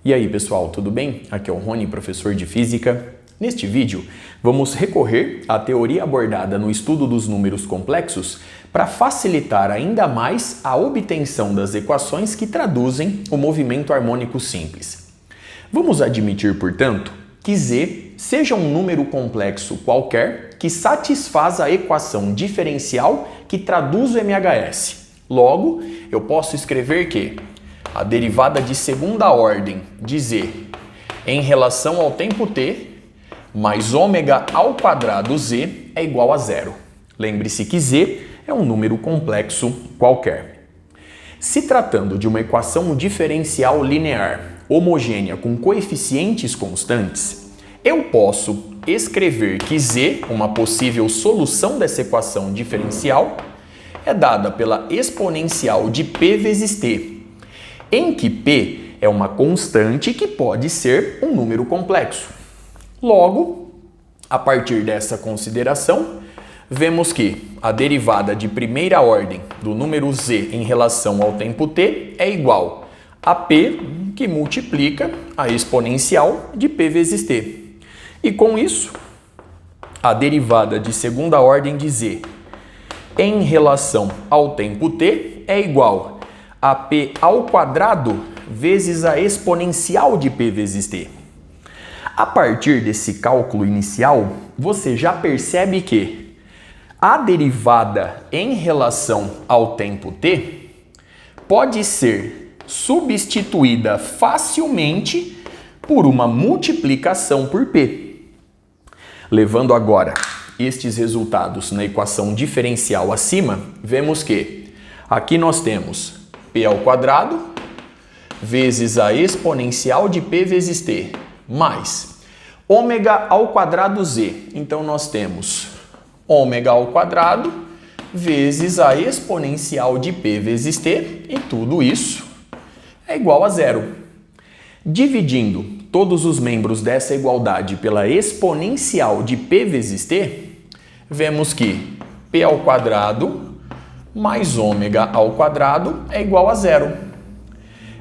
E aí pessoal, tudo bem? Aqui é o Rony, professor de Física. Neste vídeo, vamos recorrer à teoria abordada no estudo dos números complexos para facilitar ainda mais a obtenção das equações que traduzem o movimento harmônico simples. Vamos admitir, portanto, que Z seja um número complexo qualquer que satisfaz a equação diferencial que traduz o MHS. Logo, eu posso escrever que a derivada de segunda ordem de Z em relação ao tempo t mais ômega ao quadrado z é igual a zero. Lembre-se que z é um número complexo qualquer. Se tratando de uma equação diferencial linear homogênea com coeficientes constantes, eu posso escrever que z, uma possível solução dessa equação diferencial, é dada pela exponencial de p vezes t, em que p é uma constante que pode ser um número complexo. Logo, a partir dessa consideração, vemos que a derivada de primeira ordem do número z em relação ao tempo t é igual a p que multiplica a exponencial de p vezes t. E com isso, a derivada de segunda ordem de z em relação ao tempo t é igual a p ao quadrado vezes a exponencial de p vezes t. A partir desse cálculo inicial, você já percebe que a derivada em relação ao tempo t pode ser substituída facilmente por uma multiplicação por p. Levando agora estes resultados na equação diferencial acima, vemos que aqui nós temos p ao quadrado vezes a exponencial de p vezes t mais ômega ao quadrado z. Então, nós temos ômega ao quadrado vezes a exponencial de p vezes t, e tudo isso é igual a zero. Dividindo todos os membros dessa igualdade pela exponencial de p vezes t, vemos que p ao quadrado mais ômega ao quadrado é igual a zero.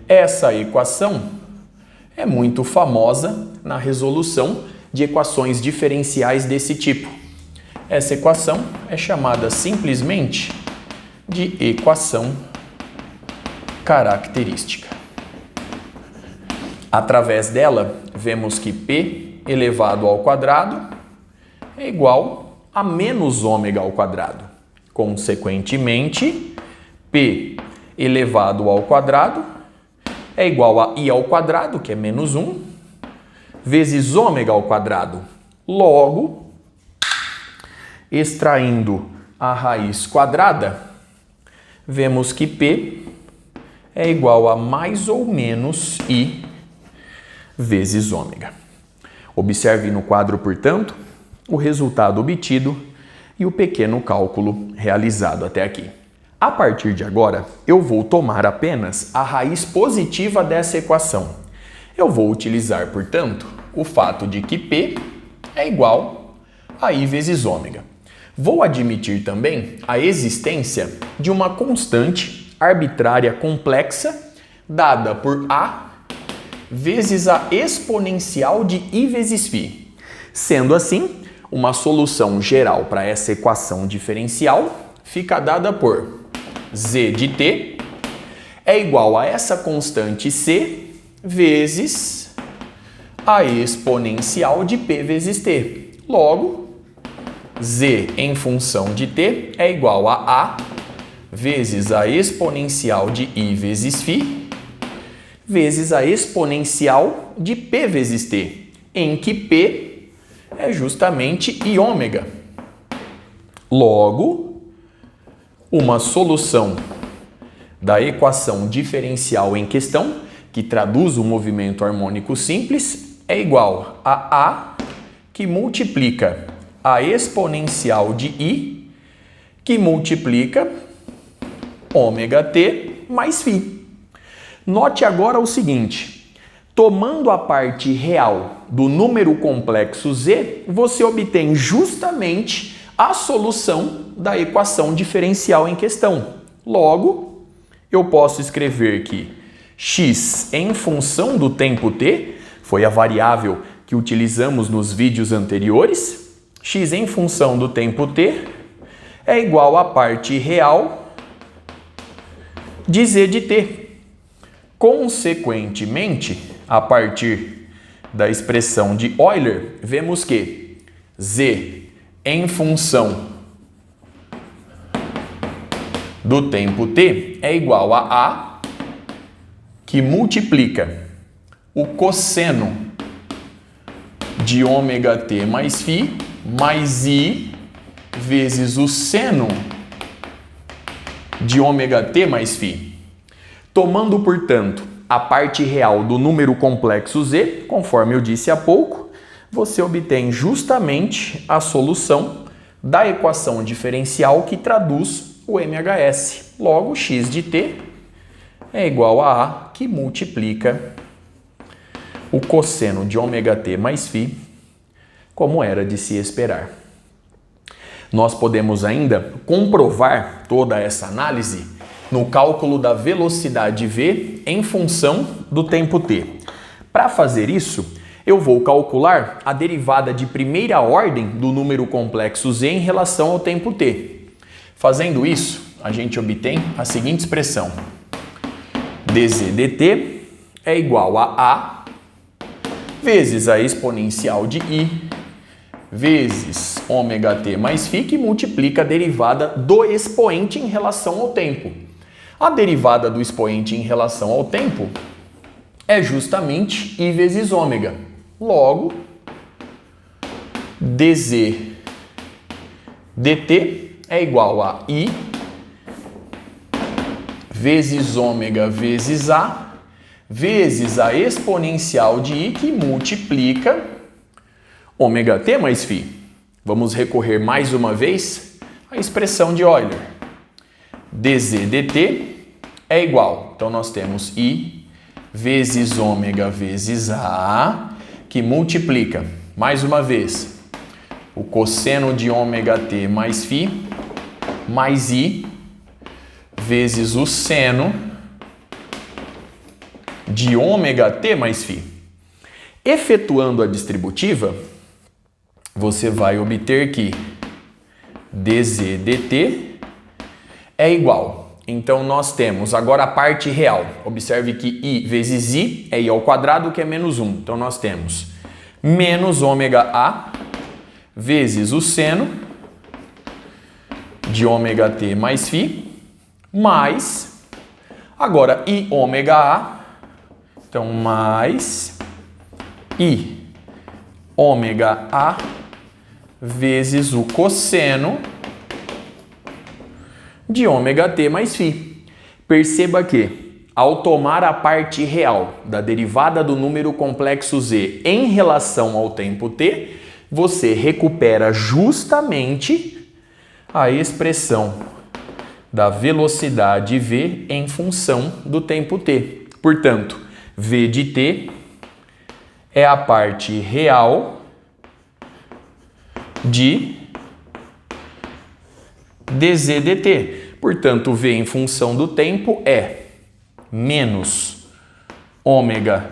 Essa equação é muito famosa na resolução de equações diferenciais desse tipo. Essa equação é chamada simplesmente de equação característica. Através dela, vemos que p elevado ao quadrado é igual a menos ômega ao quadrado. Consequentemente, p elevado ao quadrado é igual a i ao quadrado, que é menos 1, vezes ômega ao quadrado. Logo, extraindo a raiz quadrada, vemos que p é igual a mais ou menos i vezes ômega. Observe no quadro, portanto, o resultado obtido e o pequeno cálculo realizado até aqui. A partir de agora, eu vou tomar apenas a raiz positiva dessa equação. Eu vou utilizar, portanto, o fato de que p é igual a i vezes ômega. Vou admitir também a existência de uma constante arbitrária complexa dada por a vezes a exponencial de i vezes φ. Sendo assim, uma solução geral para essa equação diferencial fica dada por z de t é igual a essa constante c vezes a exponencial de p vezes t. Logo, z em função de t é igual a vezes a exponencial de i vezes φ vezes a exponencial de p vezes t, em que p é justamente i ômega. Logo, uma solução da equação diferencial em questão, que traduz o movimento harmônico simples, é igual a A, que multiplica a exponencial de I, que multiplica ômega t mais φ. Note agora o seguinte: tomando a parte real do número complexo z, você obtém justamente a solução da equação diferencial em questão. Logo, eu posso escrever que x em função do tempo t, foi a variável que utilizamos nos vídeos anteriores. X em função do tempo t é igual à parte real de z de t. Consequentemente, a partir da expressão de Euler, vemos que z em função do tempo t é igual a A, que multiplica o cosseno de ômega t mais φ mais I vezes o seno de ômega t mais φ. Tomando, portanto, a parte real do número complexo z, conforme eu disse há pouco, você obtém justamente a solução da equação diferencial que traduz o MHS. Logo, x de t é igual a A, que multiplica o cosseno de ômega t mais φ, como era de se esperar. Nós podemos ainda comprovar toda essa análise no cálculo da velocidade v em função do tempo t. Para fazer isso, eu vou calcular a derivada de primeira ordem do número complexo z em relação ao tempo t. Fazendo isso, a gente obtém a seguinte expressão: dz dt é igual a A vezes a exponencial de I vezes ômega t mais φ, que multiplica a derivada do expoente em relação ao tempo. A derivada do expoente em relação ao tempo é justamente I vezes ômega. Logo, dz dt é igual a I vezes ômega vezes A vezes a exponencial de I, que multiplica ômega t mais φ. Vamos recorrer mais uma vez à expressão de Euler. dz dt é igual, então nós temos I vezes ômega vezes A, que multiplica, mais uma vez, o cosseno de ômega t mais φ, mais I, vezes o seno de ômega t mais φ. Efetuando a distributiva, você vai obter que dz dt é igual. Então, nós temos agora a parte real. Observe que I vezes I é I ao quadrado, que é menos 1. Então, nós temos menos ômega A vezes o seno de ômega t mais φ, mais, agora, I ômega A, então, mais I ômega A vezes o cosseno de ômega t mais φ. Perceba que, ao tomar a parte real da derivada do número complexo z em relação ao tempo t, você recupera justamente a expressão da velocidade v em função do tempo t. Portanto, v de t é a parte real de dz dt. Portanto, v em função do tempo é menos ômega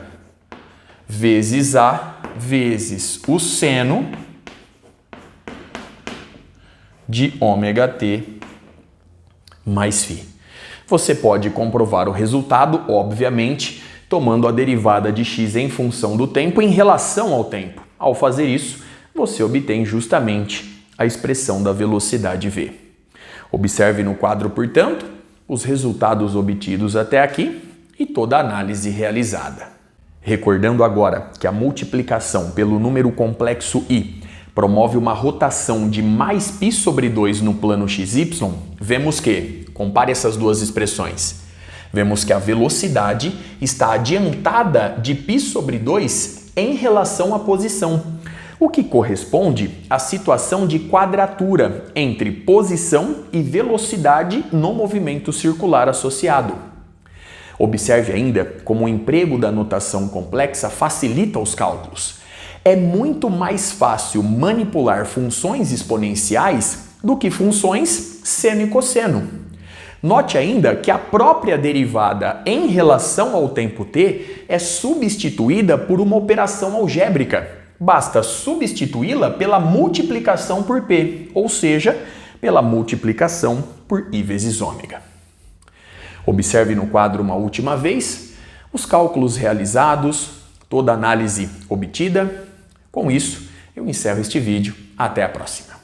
vezes A vezes o seno de ômega t mais φ. Você pode comprovar o resultado, obviamente, tomando a derivada de x em função do tempo em relação ao tempo. Ao fazer isso, você obtém justamente a expressão da velocidade v. Observe no quadro, portanto, os resultados obtidos até aqui e toda a análise realizada. Recordando agora que a multiplicação pelo número complexo i promove uma rotação de mais π sobre 2 no plano xy, vemos que, compare essas duas expressões, vemos que a velocidade está adiantada de π sobre 2 em relação à posição, o que corresponde à situação de quadratura entre posição e velocidade no movimento circular associado. Observe ainda como o emprego da notação complexa facilita os cálculos. É muito mais fácil manipular funções exponenciais do que funções seno e cosseno. Note ainda que a própria derivada em relação ao tempo t é substituída por uma operação algébrica. Basta substituí-la pela multiplicação por p, ou seja, pela multiplicação por i vezes ômega. Observe no quadro uma última vez os cálculos realizados, toda a análise obtida. Com isso, eu encerro este vídeo. Até a próxima.